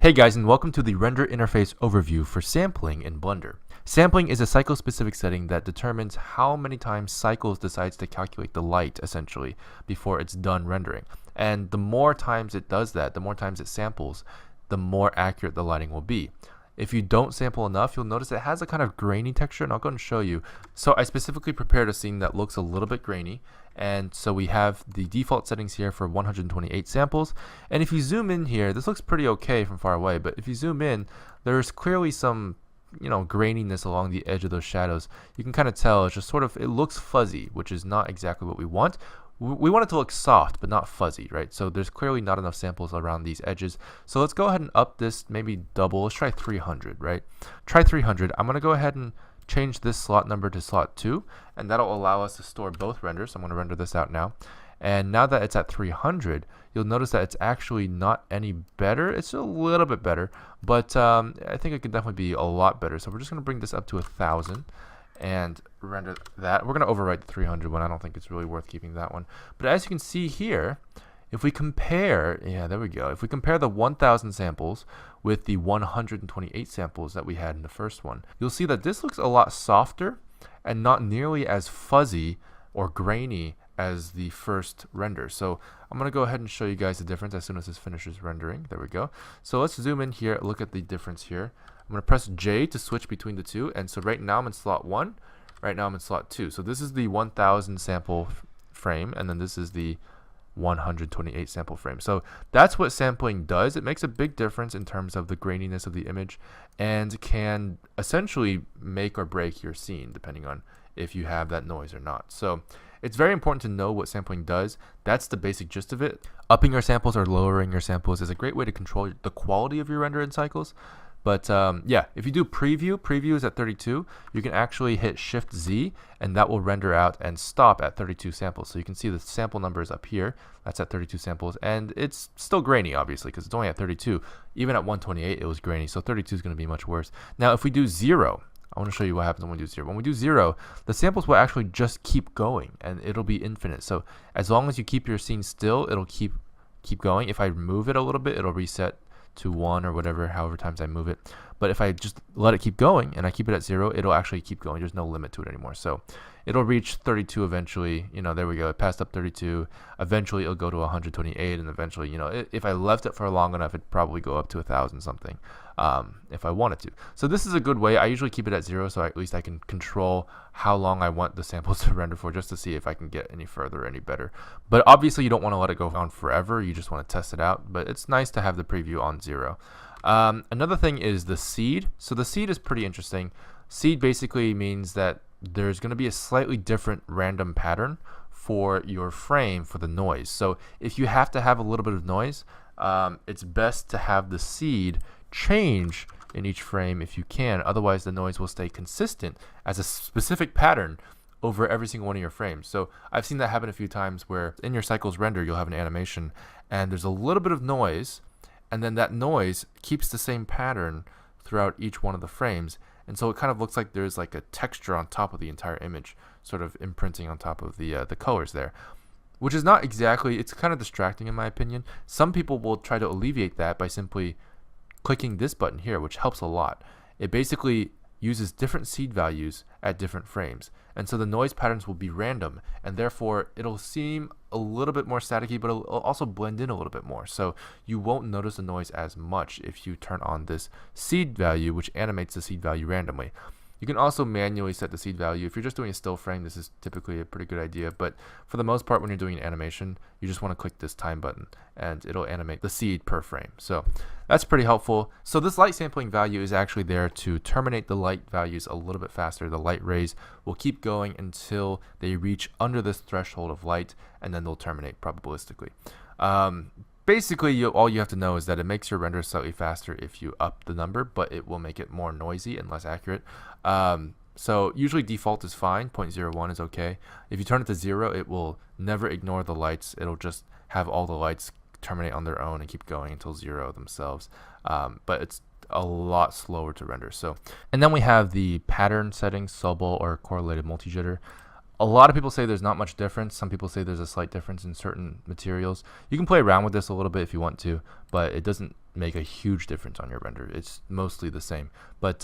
Hey guys, and welcome to the render interface overview for sampling in Blender. Sampling is a cycle-specific setting that determines how many times Cycles decides to calculate the light, essentially, before it's done rendering. And the more times it does that, the more times it samples, the more accurate the lighting will be. If you don't sample enough, you'll notice it has a kind of grainy texture, and I'll go and show you. So I specifically prepared a scene that looks a little bit grainy, and so we have the default settings here for 128 samples. And if you zoom in here, this looks pretty okay from far away, but if you zoom in, there's clearly some graininess along the edge of those shadows. You can kind of tell it's just it looks fuzzy, which is not exactly what we want. We want it to look soft, but not fuzzy, right? So there's clearly not enough samples around these edges. So let's go ahead and up this, maybe double. Let's try 300, right? Try 300. I'm going to go ahead and change this slot number to slot 2, and that'll allow us to store both renders. I'm going to render this out now. And now that it's at 300, you'll notice that it's actually not any better. It's a little bit better, but I think it could definitely be a lot better. So we're just going to bring this up to 1,000. And render that. We're going to overwrite the 300 one. I don't think it's really worth keeping that one. But as you can see here, if we compare, there we go. If we compare the 1,000 samples with the 128 samples that we had in the first one, you'll see that this looks a lot softer and not nearly as fuzzy or grainy as the first render. So I'm going to go ahead and show you guys the difference as soon as this finishes rendering. There we go. So let's zoom in here, look at the difference here. I'm going to press J to switch between the two, and so right now I'm in slot 1, right now I'm in slot 2. So this is the 1,000 sample frame, and then this is the 128 sample frame. So that's what sampling does. It makes a big difference in terms of the graininess of the image and can essentially make or break your scene depending on if you have that noise or not. So it's very important to know what sampling does. That's the basic gist of it. Upping your samples or lowering your samples is a great way to control the quality of your render in Cycles. But yeah, if you do preview is at 32, you can actually hit Shift Z and that will render out and stop at 32 samples. So you can see the sample number is up here. That's at 32 samples, and it's still grainy, obviously, because it's only at 32. Even at 128, it was grainy, so 32 is going to be much worse. Now, if we do 0, I want to show you what happens when we do 0. When we do 0, the samples will actually just keep going, and it'll be infinite. So as long as you keep your scene still, it'll keep going. If I move it a little bit, it'll reset to 1 or whatever, however times I move it. But if I just let it keep going and I keep it at 0, it'll actually keep going. There's no limit to it anymore. So it'll reach 32 eventually. There we go. It passed up 32. Eventually it'll go to 128, and eventually, if I left it for long enough, it'd probably go up to 1,000 something if I wanted to. So this is a good way. I usually keep it at 0, so at least I can control how long I want the samples to render for, just to see if I can get any further or any better. But obviously you don't want to let it go on forever. You just want to test it out. But it's nice to have the preview on 0. Another thing is the seed. So the seed is pretty interesting. Seed basically means that there's going to be a slightly different random pattern for your frame for the noise. So if you have to have a little bit of noise, it's best to have the seed change in each frame if you can. Otherwise, the noise will stay consistent as a specific pattern over every single one of your frames. So I've seen that happen a few times where in your Cycles render, you'll have an animation and there's a little bit of noise, and then that noise keeps the same pattern throughout each one of the frames. And so it kind of looks like there's like a texture on top of the entire image, sort of imprinting on top of the colors there, which is not exactly, it's kind of distracting in my opinion. Some people will try to alleviate that by simply clicking this button here, which helps a lot. It basically uses different seed values at different frames, and so the noise patterns will be random, and therefore it'll seem a little bit more staticky, but it'll also blend in a little bit more. So you won't notice the noise as much if you turn on this seed value, which animates the seed value randomly. You can also manually set the seed value. If you're just doing a still frame, this is typically a pretty good idea, but for the most part, when you're doing an animation, you just want to click this time button and it'll animate the seed per frame. So that's pretty helpful. So this light sampling value is actually there to terminate the light values a little bit faster. The light rays will keep going until they reach under this threshold of light, and then they'll terminate probabilistically. Basically, all you have to know is that it makes your render slightly faster if you up the number, but it will make it more noisy and less accurate. So usually default is fine. 0.01 is okay. If you turn it to 0, it will never ignore the lights. It'll just have all the lights terminate on their own and keep going until 0 themselves. But it's a lot slower to render. And then we have the pattern settings, Sobol or correlated multi-jitter. A lot of people say there's not much difference. Some people say there's a slight difference in certain materials. You can play around with this a little bit if you want to, but it doesn't make a huge difference on your render. It's mostly the same. But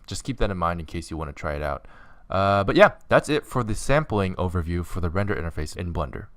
just keep that in mind in case you want to try it out. But yeah, that's it for the sampling overview for the render interface in Blender.